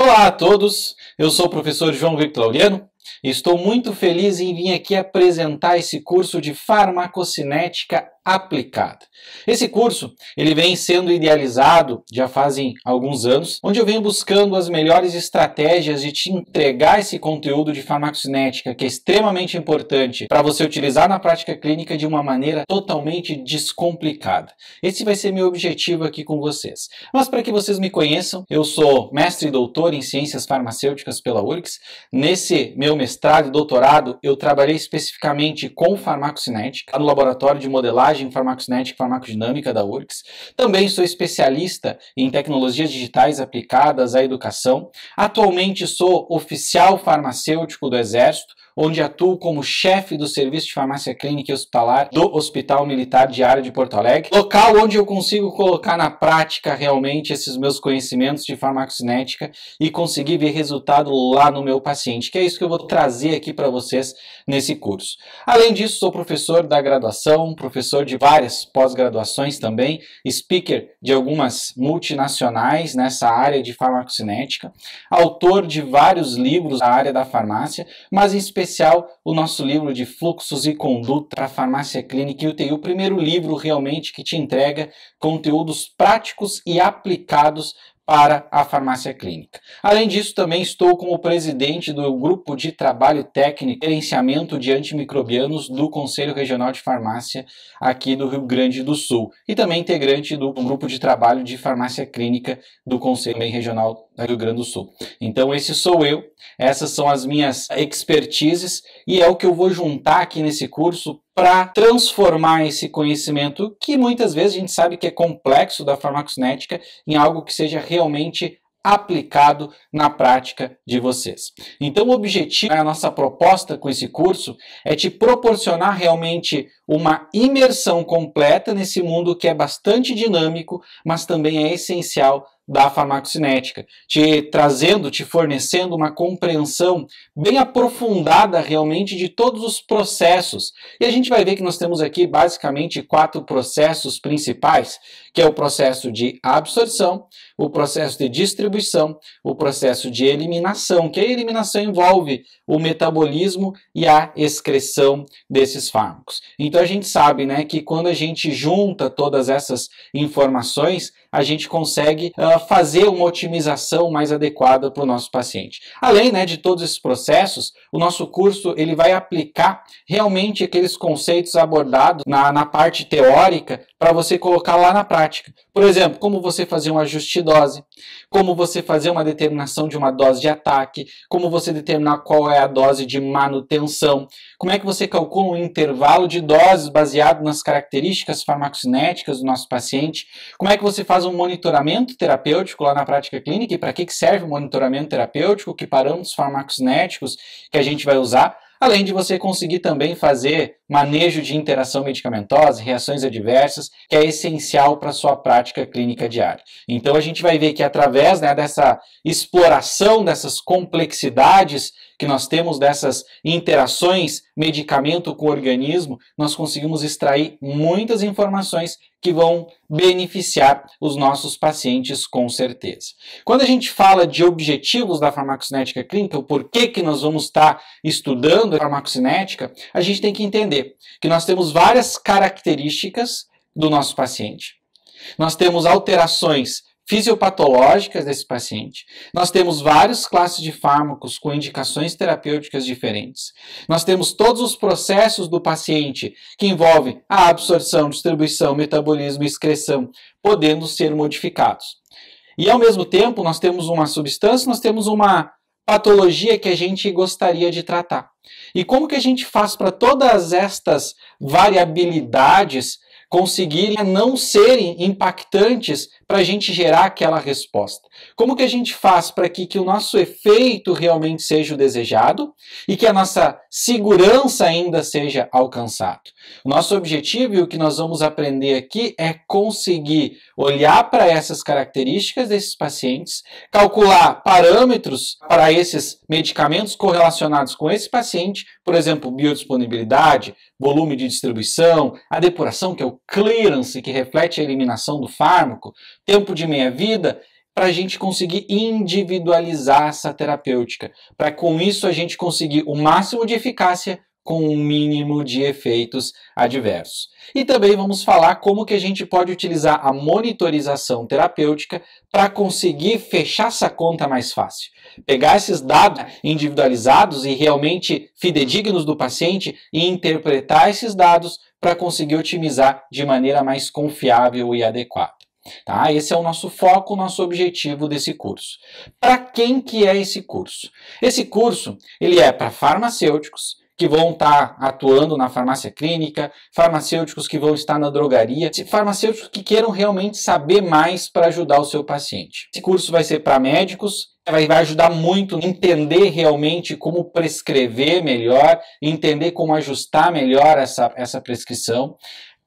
Olá a todos, eu sou o professor João Victor Laureano e estou muito feliz em vir aqui apresentar esse curso de farmacocinética aplicada. Esse curso ele vem sendo idealizado já fazem alguns anos, onde eu venho buscando as melhores estratégias de te entregar esse conteúdo de farmacocinética que é extremamente importante para você utilizar na prática clínica de uma maneira totalmente descomplicada. Esse vai ser meu objetivo aqui com vocês. Mas para que vocês me conheçam, eu sou mestre e doutor em ciências farmacêuticas pela URGS. Nesse meu mestrado e doutorado, eu trabalhei especificamente com farmacocinética no laboratório de modelagem farmacocinética e farmacodinâmica da URGS. Também sou especialista em tecnologias digitais aplicadas à educação. Atualmente sou oficial farmacêutico do Exército, onde atuo como chefe do Serviço de Farmácia Clínica e Hospitalar do Hospital Militar Diário de Porto Alegre, local onde eu consigo colocar na prática realmente esses meus conhecimentos de farmacocinética e conseguir ver resultado lá no meu paciente, que é isso que eu vou trazer aqui para vocês nesse curso. Além disso, sou professor da graduação, professor de várias pós-graduações também, speaker de algumas multinacionais nessa área de farmacocinética, autor de vários livros na área da farmácia, mas em especial o nosso livro de fluxos e conduta para a farmácia clínica e UTI, o primeiro livro realmente que te entrega conteúdos práticos e aplicados para a farmácia clínica. Além disso, também estou como presidente do grupo de trabalho técnico e gerenciamento de antimicrobianos do Conselho Regional de Farmácia aqui do Rio Grande do Sul e também integrante do grupo de trabalho de farmácia clínica do Conselho Regional do Rio Grande do Sul. Então esse sou eu, essas são as minhas expertises e é o que eu vou juntar aqui nesse curso para transformar esse conhecimento, que muitas vezes a gente sabe que é complexo da farmacocinética, em algo que seja realmente aplicado na prática de vocês. Então o objetivo, a nossa proposta com esse curso é te proporcionar realmente uma imersão completa nesse mundo que é bastante dinâmico, mas também é essencial da farmacocinética, te fornecendo uma compreensão bem aprofundada realmente de todos os processos. E a gente vai ver que nós temos aqui basicamente 4 processos principais, que é o processo de absorção, o processo de distribuição, o processo de eliminação, que a eliminação envolve o metabolismo e a excreção desses fármacos. Então a gente sabe, né, que quando a gente junta todas essas informações, a gente consegue fazer uma otimização mais adequada para o nosso paciente. Além, né, de todos esses processos, o nosso curso ele vai aplicar realmente aqueles conceitos abordados na parte teórica para você colocar lá na prática. Por exemplo, como você fazer um ajuste de dose, como você fazer uma determinação de uma dose de ataque, como você determinar qual é a dose de manutenção, como é que você calcula um intervalo de doses baseado nas características farmacocinéticas do nosso paciente, como é que você faz um monitoramento terapêutico lá na prática clínica e para que serve o monitoramento terapêutico, que parâmetros farmacocinéticos que a gente vai usar, além de você conseguir também fazer manejo de interação medicamentosa, reações adversas, que é essencial para a sua prática clínica diária. Então a gente vai ver que através, né, dessa exploração dessas complexidades que nós temos dessas interações medicamento com o organismo, nós conseguimos extrair muitas informações que vão beneficiar os nossos pacientes com certeza. Quando a gente fala de objetivos da farmacocinética clínica, o porquê que nós vamos estar estudando a farmacocinética, a gente tem que entender que nós temos várias características do nosso paciente. Nós temos alterações fisiopatológicas desse paciente. Nós temos várias classes de fármacos com indicações terapêuticas diferentes. Nós temos todos os processos do paciente que envolvem a absorção, distribuição, metabolismo e excreção, podendo ser modificados. E ao mesmo tempo, nós temos uma substância, nós temos uma patologia que a gente gostaria de tratar. E como que a gente faz para todas estas variabilidades conseguirem não serem impactantes para a gente gerar aquela resposta? Como que a gente faz para que o nosso efeito realmente seja o desejado e que a nossa segurança ainda seja alcançado? O nosso objetivo e o que nós vamos aprender aqui é conseguir olhar para essas características desses pacientes, calcular parâmetros para esses medicamentos correlacionados com esse paciente, por exemplo, biodisponibilidade, volume de distribuição, a depuração, que é o clearance, que reflete a eliminação do fármaco, tempo de meia-vida, para a gente conseguir individualizar essa terapêutica, para com isso a gente conseguir o máximo de eficácia com o mínimo de efeitos adversos. E também vamos falar como que a gente pode utilizar a monitorização terapêutica para conseguir fechar essa conta mais fácil. Pegar esses dados individualizados e realmente fidedignos do paciente e interpretar esses dados para conseguir otimizar de maneira mais confiável e adequada. Tá? Esse é o nosso foco, o nosso objetivo desse curso. Para quem que é esse curso? Esse curso ele é para farmacêuticos que vão estar atuando na farmácia clínica, farmacêuticos que vão estar na drogaria, farmacêuticos que queiram realmente saber mais para ajudar o seu paciente. Esse curso vai ser para médicos, vai ajudar muito a entender realmente como prescrever melhor, entender como ajustar melhor essa prescrição.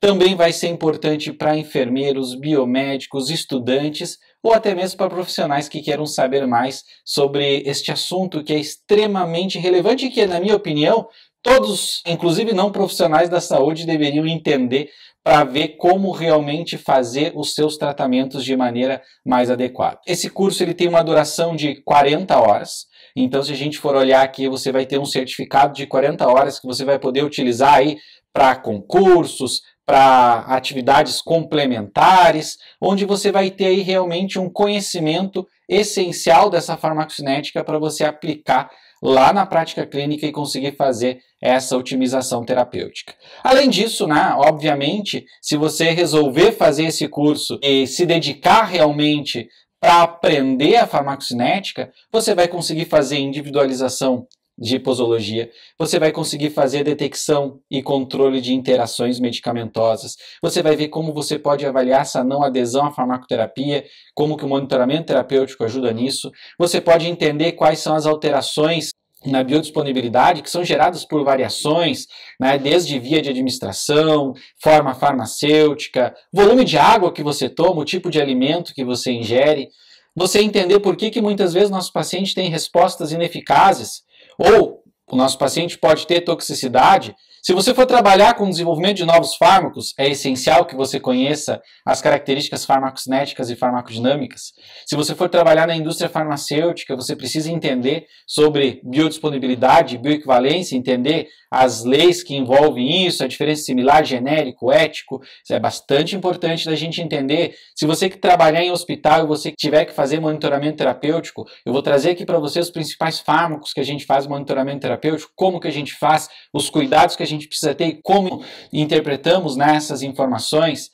Também vai ser importante para enfermeiros, biomédicos, estudantes ou até mesmo para profissionais que queiram saber mais sobre este assunto que é extremamente relevante e que, na minha opinião, todos, inclusive não profissionais da saúde, deveriam entender para ver como realmente fazer os seus tratamentos de maneira mais adequada. Esse curso ele tem uma duração de 40 horas. Então, se a gente for olhar aqui, você vai ter um certificado de 40 horas que você vai poder utilizar aí para concursos, para atividades complementares, onde você vai ter aí realmente um conhecimento essencial dessa farmacocinética para você aplicar lá na prática clínica e conseguir fazer essa otimização terapêutica. Além disso, né, obviamente, se você resolver fazer esse curso e se dedicar realmente para aprender a farmacocinética, você vai conseguir fazer individualização de posologia, você vai conseguir fazer detecção e controle de interações medicamentosas, você vai ver como você pode avaliar essa não adesão à farmacoterapia, como que o monitoramento terapêutico ajuda nisso, você pode entender quais são as alterações na biodisponibilidade que são geradas por variações, né, desde via de administração, forma farmacêutica, volume de água que você toma, o tipo de alimento que você ingere, você entender por que muitas vezes nosso paciente tem respostas ineficazes, ou o nosso paciente pode ter toxicidade. Se você for trabalhar com o desenvolvimento de novos fármacos, é essencial que você conheça as características farmacocinéticas e farmacodinâmicas. Se você for trabalhar na indústria farmacêutica, você precisa entender sobre biodisponibilidade, bioequivalência, entender as leis que envolvem isso, a diferença similar, genérico, ético. Isso é bastante importante da gente entender. Se você que trabalhar em hospital e você que tiver que fazer monitoramento terapêutico, eu vou trazer aqui para você os principais fármacos que a gente faz monitoramento terapêutico, como que a gente faz, os cuidados que a gente precisa ter e como interpretamos nessas informações.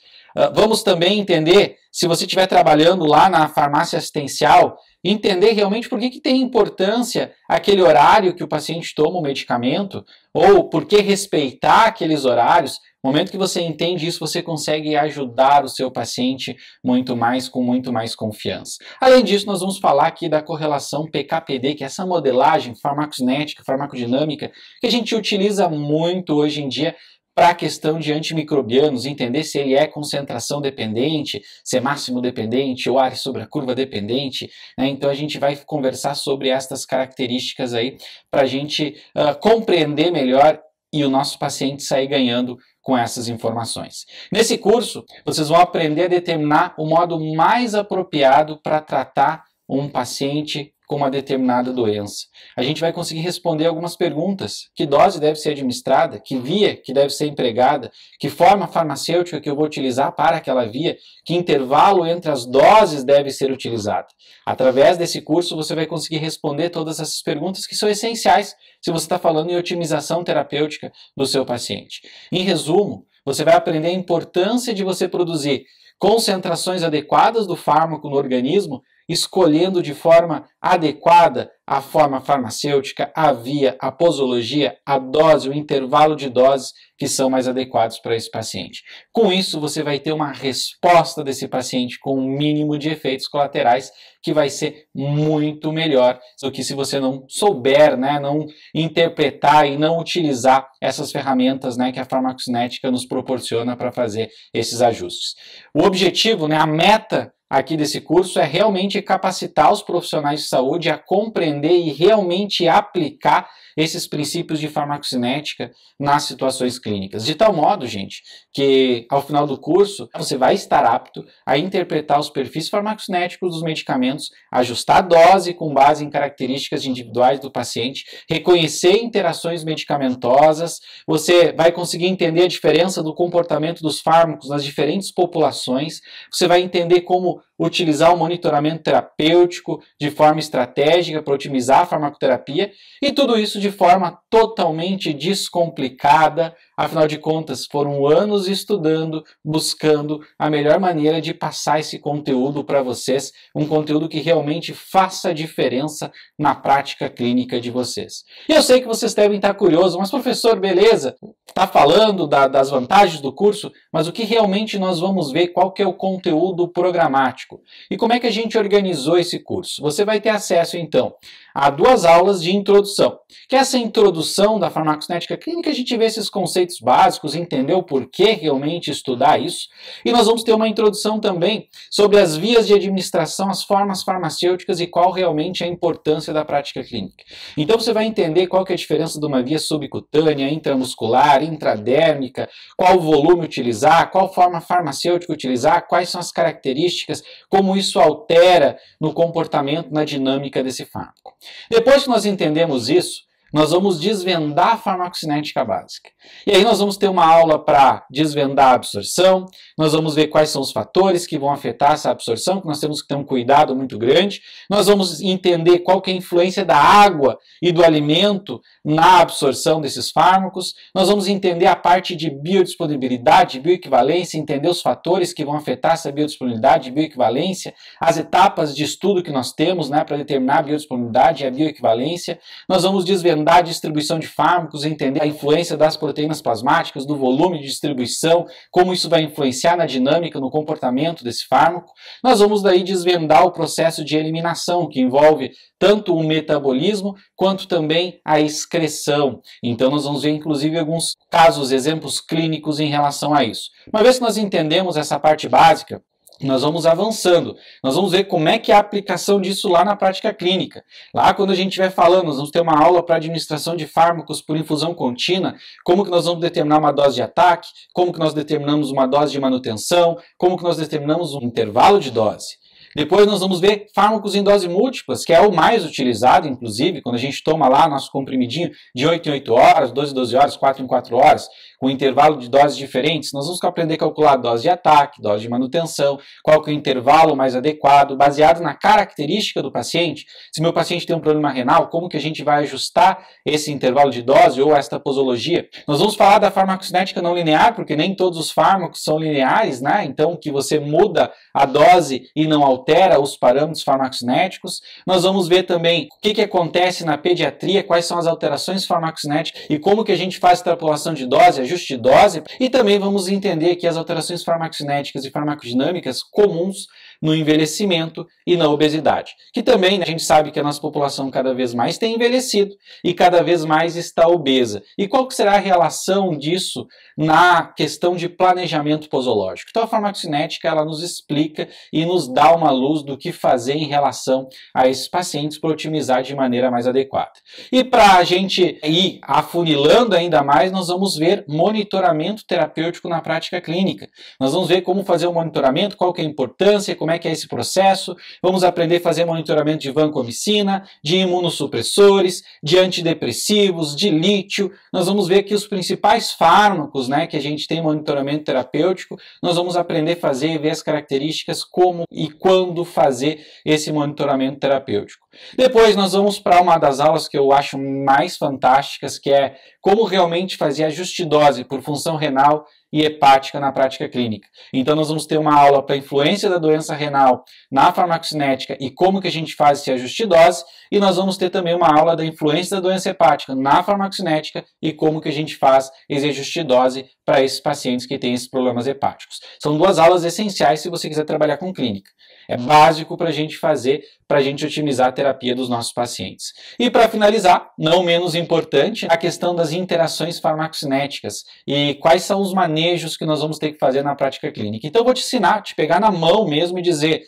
Vamos também entender, se você estiver trabalhando lá na farmácia assistencial, entender realmente por que tem importância aquele horário que o paciente toma o medicamento, ou por que respeitar aqueles horários. No momento que você entende isso, você consegue ajudar o seu paciente muito mais, com muito mais confiança. Além disso, nós vamos falar aqui da correlação PK/PD, que é essa modelagem farmacocinética, farmacodinâmica, que a gente utiliza muito hoje em dia para a questão de antimicrobianos, entender se ele é concentração dependente, se é máximo dependente ou área sobre a curva dependente, né? Então a gente vai conversar sobre estas características aí para a gente compreender melhor e o nosso paciente sair ganhando com essas informações. Nesse curso, vocês vão aprender a determinar o modo mais apropriado para tratar um paciente com uma determinada doença. A gente vai conseguir responder algumas perguntas. Que dose deve ser administrada? Que via que deve ser empregada? Que forma farmacêutica que eu vou utilizar para aquela via? Que intervalo entre as doses deve ser utilizado? Através desse curso você vai conseguir responder todas essas perguntas que são essenciais se você está falando em otimização terapêutica do seu paciente. Em resumo, você vai aprender a importância de você produzir concentrações adequadas do fármaco no organismo, escolhendo de forma adequada a forma farmacêutica, a via, a posologia, a dose, o intervalo de doses que são mais adequados para esse paciente. Com isso, você vai ter uma resposta desse paciente com um mínimo de efeitos colaterais que vai ser muito melhor do que se você não souber, né, não interpretar e não utilizar essas ferramentas, né, que a farmacocinética nos proporciona para fazer esses ajustes. O objetivo, né, a meta aqui desse curso é realmente capacitar os profissionais de saúde a compreender e realmente aplicar esses princípios de farmacocinética nas situações clínicas. De tal modo, gente, que ao final do curso você vai estar apto a interpretar os perfis farmacocinéticos dos medicamentos, ajustar a dose com base em características individuais do paciente, reconhecer interações medicamentosas, você vai conseguir entender a diferença do comportamento dos fármacos nas diferentes populações, você vai entender como utilizar o monitoramento terapêutico de forma estratégica para otimizar a farmacoterapia e tudo isso de forma totalmente descomplicada. Afinal de contas, foram anos estudando, buscando a melhor maneira de passar esse conteúdo para vocês, um conteúdo que realmente faça diferença na prática clínica de vocês. E eu sei que vocês devem estar curiosos, mas professor, beleza, está falando das vantagens do curso, mas o que realmente nós vamos ver, qual que é o conteúdo programático? E como é que a gente organizou esse curso? Você vai ter acesso, então, a 2 aulas de introdução. Que essa introdução da farmacocinética clínica, a gente vê esses conceitos básicos, entender o porquê realmente estudar isso. E nós vamos ter uma introdução também sobre as vias de administração, as formas farmacêuticas e qual realmente é a importância da prática clínica. Então você vai entender qual que é a diferença de uma via subcutânea, intramuscular, intradérmica, qual volume utilizar, qual forma farmacêutica utilizar, quais são as características, como isso altera no comportamento, na dinâmica desse fármaco. Depois que nós entendemos isso, nós vamos desvendar a farmacocinética básica. E aí nós vamos ter uma aula para desvendar a absorção, nós vamos ver quais são os fatores que vão afetar essa absorção, que nós temos que ter um cuidado muito grande. Nós vamos entender qual que é a influência da água e do alimento na absorção desses fármacos. Nós vamos entender a parte de biodisponibilidade, bioequivalência, entender os fatores que vão afetar essa biodisponibilidade e bioequivalência, as etapas de estudo que nós temos, né, para determinar a biodisponibilidade e a bioequivalência. Nós vamos desvendar a distribuição de fármacos, entender a influência das proteínas plasmáticas, do volume de distribuição, como isso vai influenciar na dinâmica, no comportamento desse fármaco. Nós vamos daí desvendar o processo de eliminação, que envolve tanto o metabolismo quanto também a excreção. Então nós vamos ver inclusive alguns casos, exemplos clínicos em relação a isso. Uma vez que nós entendemos essa parte básica, nós vamos avançando, nós vamos ver como é que é a aplicação disso lá na prática clínica. Lá quando a gente estiver falando, nós vamos ter uma aula para administração de fármacos por infusão contínua, como que nós vamos determinar uma dose de ataque, como que nós determinamos uma dose de manutenção, como que nós determinamos um intervalo de dose. Depois nós vamos ver fármacos em dose múltiplas, que é o mais utilizado, inclusive, quando a gente toma lá nosso comprimidinho de 8 em 8 horas, 12 em 12 horas, 4 em 4 horas, com intervalo de doses diferentes. Nós vamos aprender a calcular a dose de ataque, dose de manutenção, qual que é o intervalo mais adequado, baseado na característica do paciente. Se meu paciente tem um problema renal, como que a gente vai ajustar esse intervalo de dose ou esta posologia? Nós vamos falar da farmacocinética não linear, porque nem todos os fármacos são lineares, né? Então, que você muda a dose e não altera os parâmetros farmacocinéticos. Nós vamos ver também o que acontece na pediatria, quais são as alterações farmacocinéticas e como que a gente faz extrapolação de dose, ajuste de dose. E também vamos entender que as alterações farmacocinéticas e farmacodinâmicas comuns no envelhecimento e na obesidade. Que também, né, a gente sabe que a nossa população cada vez mais tem envelhecido e cada vez mais está obesa. E qual que será a relação disso na questão de planejamento posológico? Então a farmacocinética ela nos explica e nos dá uma luz do que fazer em relação a esses pacientes para otimizar de maneira mais adequada. E para a gente ir afunilando ainda mais, nós vamos ver monitoramento terapêutico na prática clínica. Nós vamos ver como fazer o monitoramento, qual que é a importância, como é que é esse processo. Vamos aprender a fazer monitoramento de vancomicina, de imunossupressores, de antidepressivos, de lítio. Nós vamos ver que os principais fármacos, né, que a gente tem monitoramento terapêutico, nós vamos aprender a fazer e ver as características, como e quando fazer esse monitoramento terapêutico. Depois nós vamos para uma das aulas que eu acho mais fantásticas, que é como realmente fazer ajuste de dose por função renal e hepática na prática clínica. Então nós vamos ter uma aula para a influência da doença renal na farmacocinética e como que a gente faz esse ajuste de dose, e nós vamos ter também uma aula da influência da doença hepática na farmacocinética e como que a gente faz esse ajuste de dose para esses pacientes que têm esses problemas hepáticos. São 2 aulas essenciais se você quiser trabalhar com clínica. É básico para a gente fazer, para a gente otimizar a terapia dos nossos pacientes. E para finalizar, não menos importante, a questão das interações farmacocinéticas e quais são os manejos que nós vamos ter que fazer na prática clínica. Então eu vou te ensinar, te pegar na mão mesmo e dizer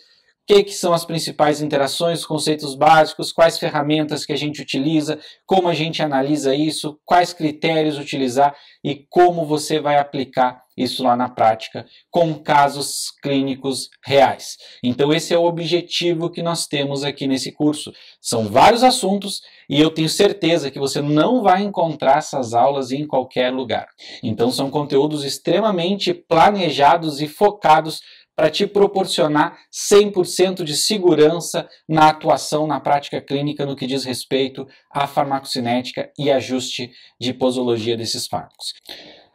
o que são as principais interações, os conceitos básicos, quais ferramentas que a gente utiliza, como a gente analisa isso, quais critérios utilizar e como você vai aplicar isso lá na prática com casos clínicos reais. Então esse é o objetivo que nós temos aqui nesse curso. São vários assuntos e eu tenho certeza que você não vai encontrar essas aulas em qualquer lugar. Então são conteúdos extremamente planejados e focados para te proporcionar 100% de segurança na atuação na prática clínica no que diz respeito à farmacocinética e ajuste de posologia desses fármacos.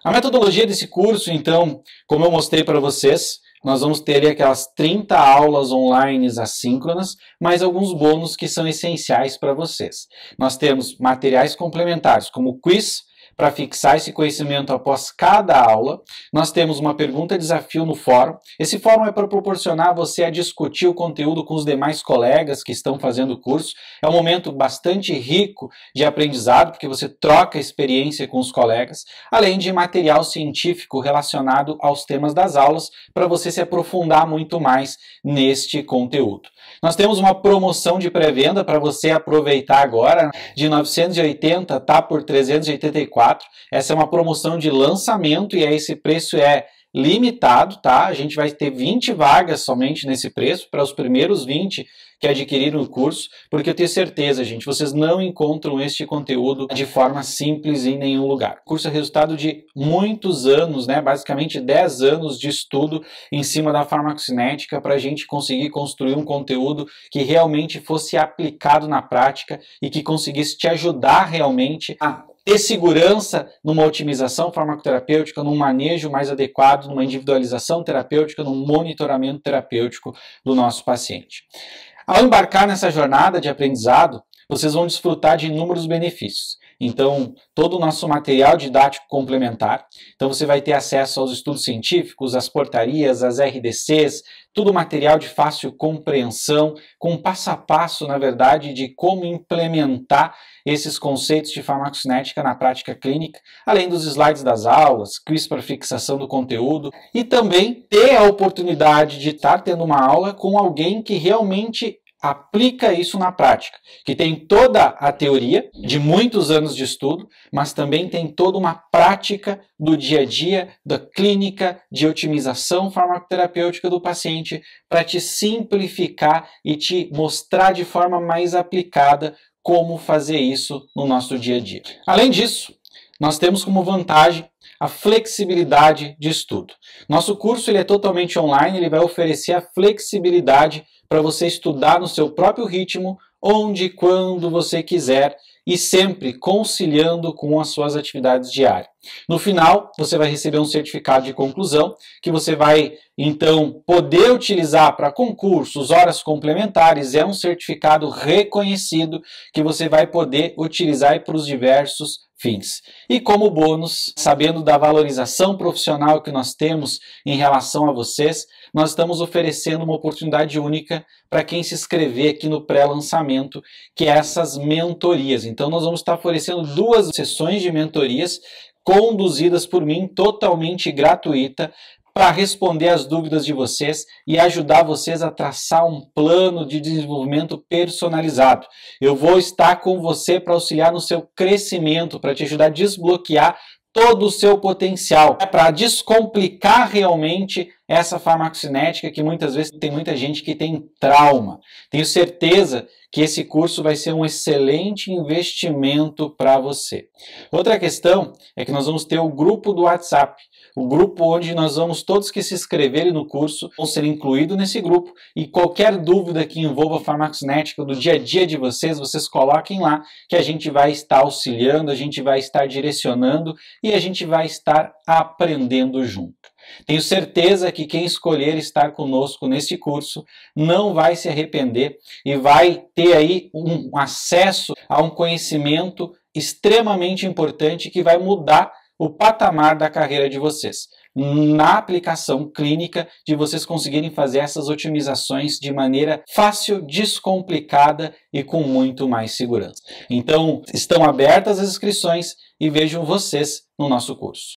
A metodologia desse curso, então, como eu mostrei para vocês, nós vamos ter ali aquelas 30 aulas online assíncronas, mais alguns bônus que são essenciais para vocês. Nós temos materiais complementares, como quiz, para fixar esse conhecimento após cada aula. Nós temos uma pergunta-desafio no fórum. Esse fórum é para proporcionar você a discutir o conteúdo com os demais colegas que estão fazendo o curso. É um momento bastante rico de aprendizado, porque você troca experiência com os colegas, além de material científico relacionado aos temas das aulas, para você se aprofundar muito mais neste conteúdo. Nós temos uma promoção de pré-venda para você aproveitar agora, de 980 tá por 384. Essa é uma promoção de lançamento e esse preço é limitado, tá? A gente vai ter 20 vagas somente nesse preço para os primeiros 20 que adquiriram o curso, porque eu tenho certeza, gente, vocês não encontram este conteúdo de forma simples em nenhum lugar. O curso é resultado de muitos anos, né? Basicamente 10 anos de estudo em cima da farmacocinética para a gente conseguir construir um conteúdo que realmente fosse aplicado na prática e que conseguisse te ajudar realmente a ter segurança numa otimização farmacoterapêutica, num manejo mais adequado, numa individualização terapêutica, num monitoramento terapêutico do nosso paciente. Ao embarcar nessa jornada de aprendizado, vocês vão desfrutar de inúmeros benefícios. Então, todo o nosso material didático complementar, então você vai ter acesso aos estudos científicos, às portarias, às RDCs, tudo material de fácil compreensão, com passo a passo, na verdade, de como implementar esses conceitos de farmacocinética na prática clínica, além dos slides das aulas, quiz para fixação do conteúdo, e também ter a oportunidade de estar tendo uma aula com alguém que realmente aplica isso na prática, que tem toda a teoria de muitos anos de estudo, mas também tem toda uma prática do dia a dia, da clínica, de otimização farmacoterapêutica do paciente, para te simplificar e te mostrar de forma mais aplicada como fazer isso no nosso dia a dia. Além disso, nós temos como vantagem a flexibilidade de estudo. Nosso curso ele é totalmente online, ele vai oferecer a flexibilidade para você estudar no seu próprio ritmo, onde e quando você quiser e sempre conciliando com as suas atividades diárias. No final, você vai receber um certificado de conclusão que você vai, então, poder utilizar para concursos, horas complementares. É um certificado reconhecido que você vai poder utilizar para os diversos fins. E como bônus, sabendo da valorização profissional que nós temos em relação a vocês, nós estamos oferecendo uma oportunidade única para quem se inscrever aqui no pré-lançamento, que é essas mentorias. Então nós vamos estar oferecendo 2 sessões de mentorias conduzidas por mim, totalmente gratuita, para responder as dúvidas de vocês e ajudar vocês a traçar um plano de desenvolvimento personalizado. Eu vou estar com você para auxiliar no seu crescimento, para te ajudar a desbloquear todo o seu potencial, para descomplicar realmente essa farmacocinética que muitas vezes tem muita gente que tem trauma. Tenho certeza que esse curso vai ser um excelente investimento para você. Outra questão é que nós vamos ter o grupo do WhatsApp, o grupo onde nós vamos, todos que se inscreverem no curso, vão ser incluídos nesse grupo e qualquer dúvida que envolva a farmacocinética do dia a dia de vocês, vocês coloquem lá que a gente vai estar auxiliando, a gente vai estar direcionando e a gente vai estar aprendendo junto. Tenho certeza que quem escolher estar conosco nesse curso não vai se arrepender e vai ter aí um acesso a um conhecimento extremamente importante que vai mudar o patamar da carreira de vocês. na aplicação clínica, de vocês conseguirem fazer essas otimizações de maneira fácil, descomplicada e com muito mais segurança. Então, estão abertas as inscrições e vejo vocês no nosso curso.